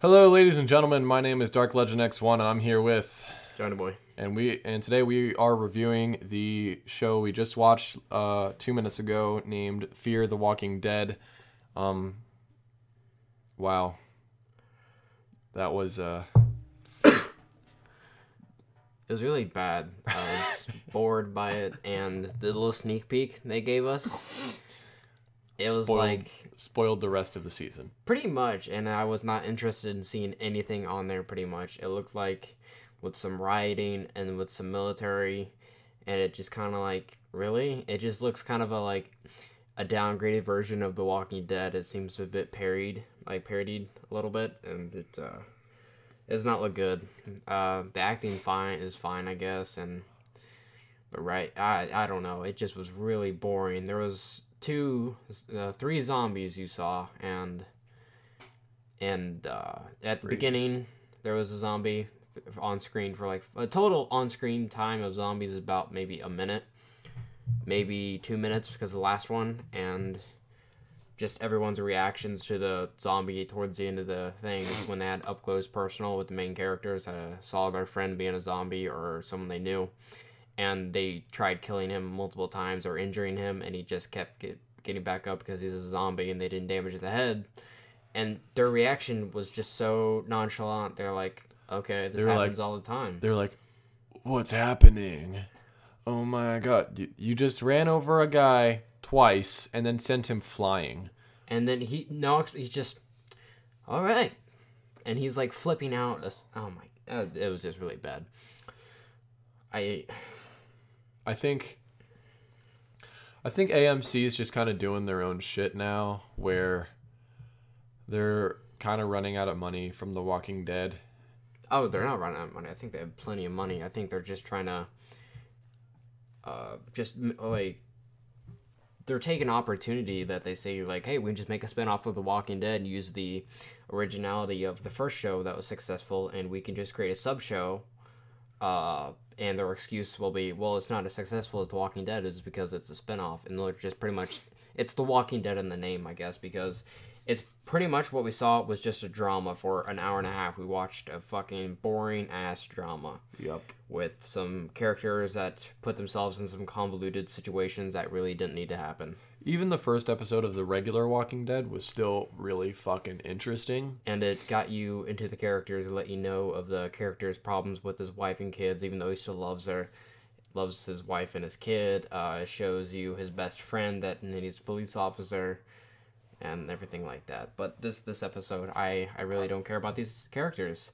Hello, ladies and gentlemen. My name is Darklegend X1, and I'm here with Jonnyoby. and today we are reviewing the show we just watched 2 minutes ago, named Fear the Walking Dead. Wow, that was It was really bad. I was bored by it, and the little sneak peek they gave us, it was spoiled the rest of the season. pretty much, and I was not interested in seeing anything on there pretty much. It looked like with some rioting and with some military, and it just kind of really? It just looks kind of a downgraded version of The Walking Dead. It seems a bit parodied a little bit, and it does not look good. The acting is fine, I guess, but I don't know. It just was really boring. There was three zombies you saw, and at the beginning there was a zombie on screen for a total on screen time of zombies is about maybe a minute, maybe 2 minutes because of the last one, and just everyone's reactions to the zombie towards the end of the thing when they had up close personal with the main characters, saw their friend being a zombie or someone they knew, and they tried killing him multiple times or injuring him, and he just kept getting back up because he's a zombie, and they didn't damage the head. And their reaction was just so nonchalant. They're like, okay, this happens all the time. They're like, "What's happening? Oh my god, you just ran over a guy twice and then sent him flying." And then he's just, all right. And he's like flipping out. Oh my, it was just really bad. I think AMC is just kind of doing their own shit now, where they're kind of running out of money from The Walking Dead. Oh, they're not running out of money. I think they have plenty of money. I think they're just trying to they're taking opportunity that they say, hey, we can just make a spinoff of The Walking Dead and use the originality of the first show that was successful, and we can just create a sub show. And their excuse will be, well, it's not as successful as The Walking Dead is because it's a spinoff, and they're just pretty much, it's The Walking Dead in the name, I guess, because it's pretty much what we saw was just a drama for an hour and a half. We watched a fucking boring ass drama. Yep. With some characters that put themselves in some convoluted situations that really didn't need to happen. Even the first episode of the regular Walking Dead was still really fucking interesting. And it got you into the characters and let you know of the character's problems with his wife and kids, even though he still loves his wife and his kid. It shows you his best friend and then he's a police officer and everything like that. But this episode, I really don't care about these characters.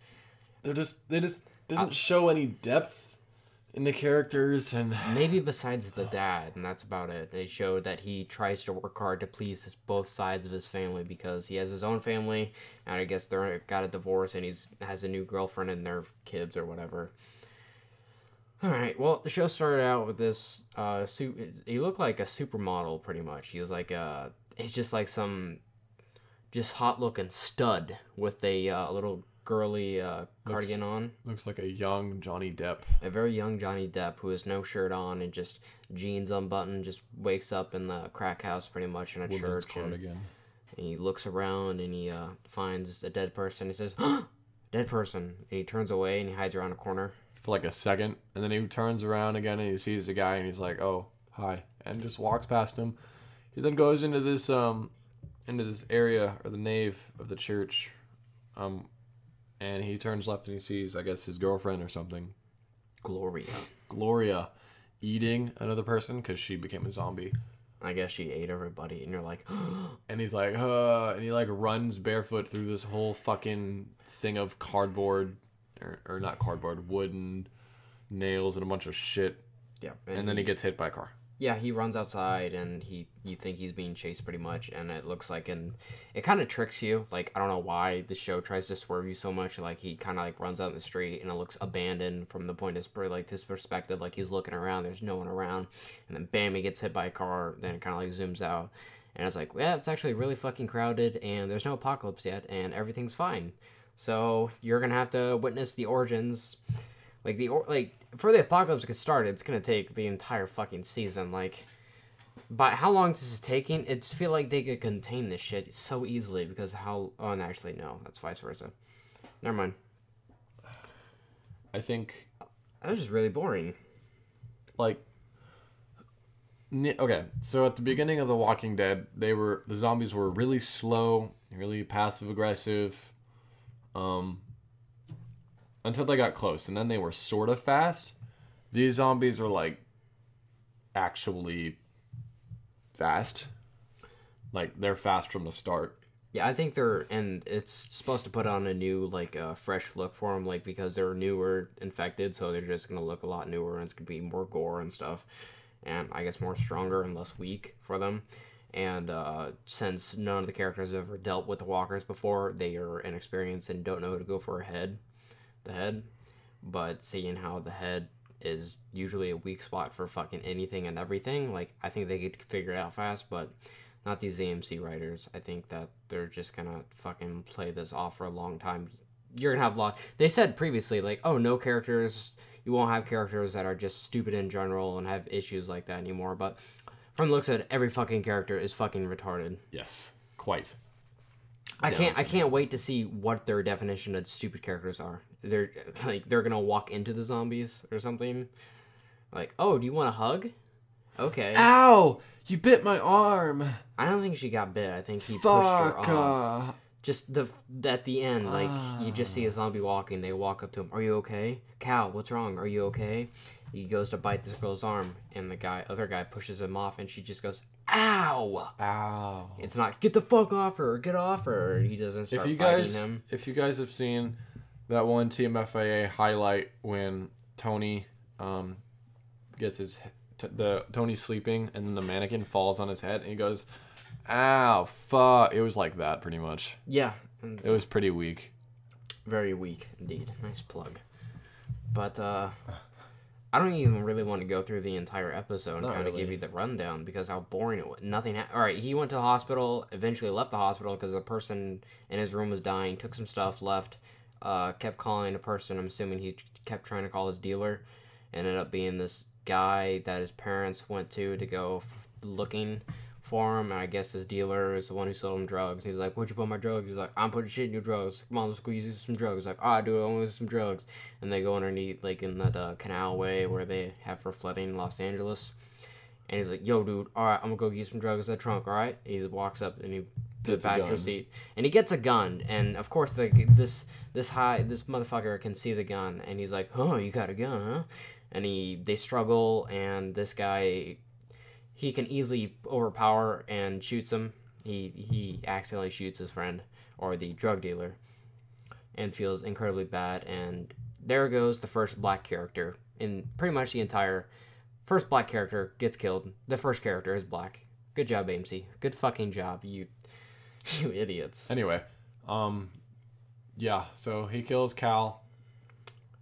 They just didn't show any depth in the characters, and maybe besides the dad, and that's about it. They showed that he tries to work hard to please both sides of his family because he has his own family, and I guess they got a divorce, and has a new girlfriend and their kids or whatever. All right, well, the show started out with this he looked like a supermodel pretty much. He was he's just like some just hot looking stud with a little girly cardigan on. Looks like a young Johnny Depp. A very young Johnny Depp who has no shirt on and just jeans unbuttoned, just wakes up in the crack house pretty much in a church. And he looks around and he finds a dead person. He says, dead person. And he turns away and he hides around a corner. For like a second. And then he turns around again and he sees the guy and he's like, oh, hi. And just walks past him. He then goes into this area, or the nave of the church. And he turns left and he sees, I guess, his girlfriend or something. Gloria eating another person because she became a zombie. I guess she ate everybody, and you're like, and he's like, and he runs barefoot through this whole fucking thing of cardboard, or not cardboard, wooden nails and a bunch of shit. Yeah. And then he gets hit by a car. Yeah, he runs outside, and you think he's being chased pretty much, and it looks like, and it kind of tricks you. I don't know why the show tries to swerve you so much. He kind of runs out in the street, and it looks abandoned from the point of his perspective. He's looking around, there's no one around, and then bam, he gets hit by a car. Then it kind of zooms out, and it's yeah, it's actually really fucking crowded, and there's no apocalypse yet, and everything's fine. So you're gonna have to witness the origins. For the apocalypse to get started, it's gonna take the entire fucking season. But how long this is taking, it feel like they could contain this shit so easily because how... Oh, and actually, no. That's vice versa. Never mind. I think... That was just really boring. Like... Okay, so at the beginning of The Walking Dead, the zombies were really slow, really passive-aggressive, until they got close, and then they were sort of fast. These zombies are, like, actually... fast. Like, they're fast from the start. Yeah, I think and it's supposed to put on a new, like, fresh look for them, like, because they're newer infected, so they're just gonna look a lot newer, and it's gonna be more gore and stuff, and I guess more stronger and less weak for them. And since none of the characters have ever dealt with the walkers before, they are inexperienced and don't know how to go for the head. But seeing how the head is usually a weak spot for fucking anything and everything, like, I think they could figure it out fast, but not these AMC writers. I think that they're just gonna fucking play this off for a long time. You're gonna have they said previously, like, oh, no characters, you won't have characters that are just stupid in general and have issues like that anymore, but from the looks of it, every fucking character is fucking retarded. Yes, quite. I can't wait to see what their definition of stupid characters are. They're gonna walk into the zombies or something. Like, oh, do you want a hug? Okay. Ow! You bit my arm. I don't think she got bit. I think he pushed her off. Just at the end, like, you just see a zombie walking. They walk up to him. Are you okay? Cal, what's wrong? Are you okay? He goes to bite this girl's arm, and the other guy pushes him off, and she just goes, ow! Ow. It's not, get the fuck off her, get off her. He doesn't start fighting him. If you guys have seen that one TMFIA highlight when Tony gets Tony's sleeping, and then the mannequin falls on his head, and he goes, ow, fuck. It was like that, pretty much. Yeah. It was pretty weak. Very weak, indeed. Nice plug. But, I don't even really want to go through the entire episode and kind of give you the rundown because how boring it was. Nothing Alright, he went to the hospital, eventually left the hospital because the person in his room was dying, took some stuff, left, kept calling a person. I'm assuming he kept trying to call his dealer. Ended up being this guy that his parents went to go looking for him, and I guess his dealer is the one who sold him drugs. He's like, where'd you put my drugs? He's like, I'm putting shit in your drugs. Come on, let's go use some drugs. He's like, dude, I want some drugs. And they go underneath, like, in that canal way where they have for flooding in Los Angeles. And he's like, yo, dude, alright, I'm gonna go get some drugs in the trunk, alright? He walks up and he puts the passenger seat. And he gets a gun, and of course, this motherfucker can see the gun, and he's like, oh, you got a gun, huh? And they struggle, and this guy, he can easily overpower and shoots him. He accidentally shoots his friend, or the drug dealer, and feels incredibly bad. And there goes the first black character in pretty much the entire first black character gets killed. The first character is black. Good job, AMC. Good fucking job, you idiots. Anyway, yeah. So he kills Cal.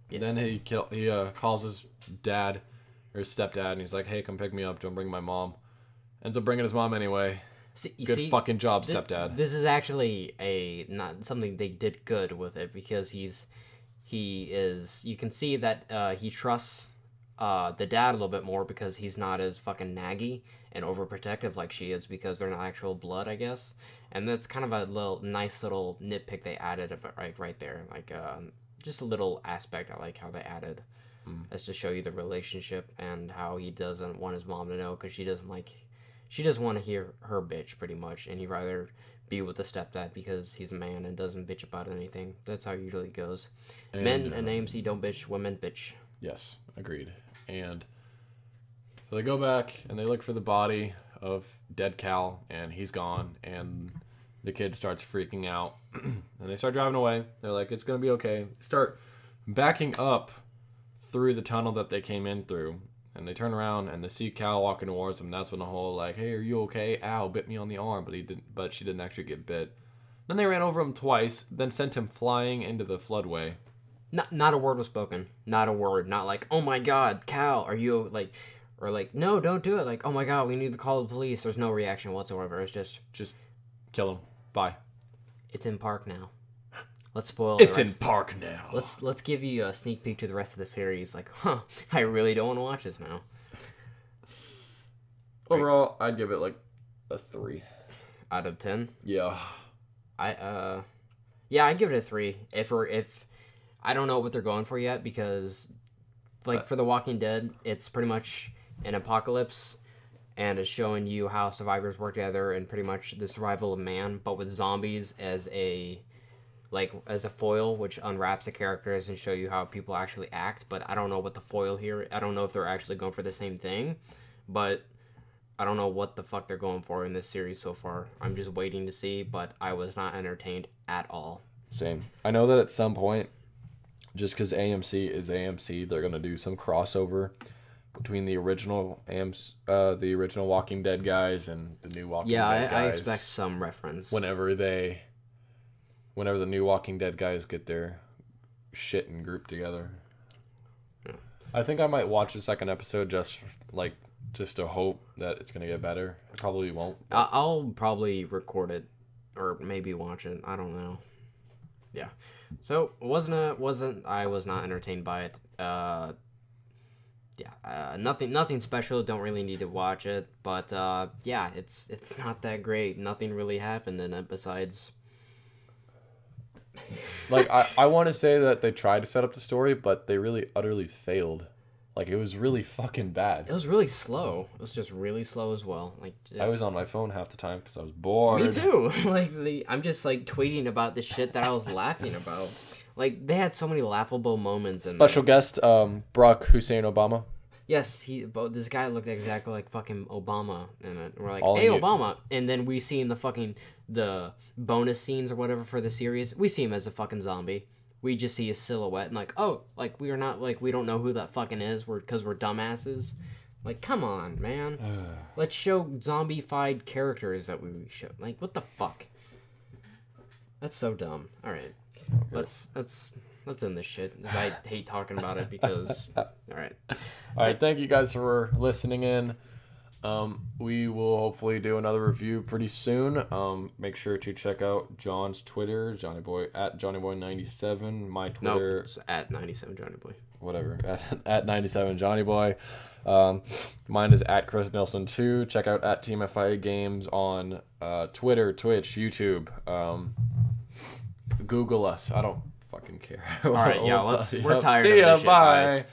Yes. Then he calls his dad or his stepdad, and he's like, hey, come pick me up, don't bring my mom. Ends up bringing his mom anyway. Good fucking job, stepdad. This is actually not something they did good with it, because you can see that he trusts the dad a little bit more, because he's not as fucking naggy and overprotective like she is, because they're not actual blood, I guess. And that's kind of a nice little nitpick they added right there. Like, just a little aspect I like how they added. As to show you the relationship and how he doesn't want his mom to know, because she doesn't want to hear her bitch, pretty much, and he'd rather be with the stepdad because he's a man and doesn't bitch about anything. That's how it usually goes. And, men and AMC don't bitch, women bitch. Yes, agreed. And so they go back and they look for the body of dead Cal, and he's gone, and the kid starts freaking out, and they start driving away. They're like, it's gonna be okay. Start backing up through the tunnel that they came in through, and they turn around and they see Cal walking towards them. That's when the whole, like, hey, are you okay? Ow, bit me on the arm, but she didn't actually get bit. Then they ran over him twice, then sent him flying into the floodway. Not a word was spoken. Not a word. Not like, oh my god, Cal, are you, like, or like, no, don't do it. Like, oh my god, we need to call the police. There's no reaction whatsoever. It's just kill him. Bye. It's in park now. Let's spoil it. It's in park now. Let's give you a sneak peek to the rest of the series. Like, I really don't want to watch this now. Overall, I'd give it like a 3 out of 10. Yeah. Yeah, I'd give it a 3. If I don't know what they're going for yet, because like for The Walking Dead, it's pretty much an apocalypse, and it's showing you how survivors work together and pretty much the survival of man, but with zombies as a foil, which unwraps the characters and show you how people actually act. But I don't know what the foil here. I don't know if they're actually going for the same thing, but I don't know what the fuck they're going for in this series so far. I'm just waiting to see, but I was not entertained at all. Same. I know that at some point, just because AMC is AMC, they're gonna do some crossover between the original Walking Dead guys and the new Walking Dead guys. I expect some reference. Whenever the new Walking Dead guys get their shit and group together. Yeah. I think I might watch the second episode just to hope that it's gonna get better. I probably won't. I'll probably record it or maybe watch it. I don't know. Yeah. So I was not entertained by it. Nothing special. Don't really need to watch it. But yeah, it's not that great. Nothing really happened in it besides. Like I want to say that they tried to set up the story, but they really utterly failed. Like, it was really fucking bad. It was really slow. It was just really slow as well. I was on my phone half the time because I was bored. Me too. I'm just tweeting about the shit that I was laughing about. Like, they had so many laughable moments. Special guest, Barack Hussein Obama. Yes, this guy looked exactly like fucking Obama in it. We're like, hey, Obama. And then we see in the bonus scenes or whatever for the series, we see him as a fucking zombie. We just see a silhouette and we are not we don't know who that fucking is because we're dumbasses. Like, come on, man. Let's show zombified characters that we show. Like, what the fuck? That's so dumb. All right. Okay. Let's end this shit. I hate talking about it because all right. Thank you guys for listening in. We will hopefully do another review pretty soon. Make sure to check out John's Twitter, Jonnyboy at Jonnyoby97. My Twitter at 97 Jonnyboy. Whatever, at 97 Jonnyboy. Mine is at Chris Nelson 2. Check out at TMFIA Games on Twitter, Twitch, YouTube. Google us. I don't fucking care. All right, yeah, we're tired See of ya, this shit. bye. Bye.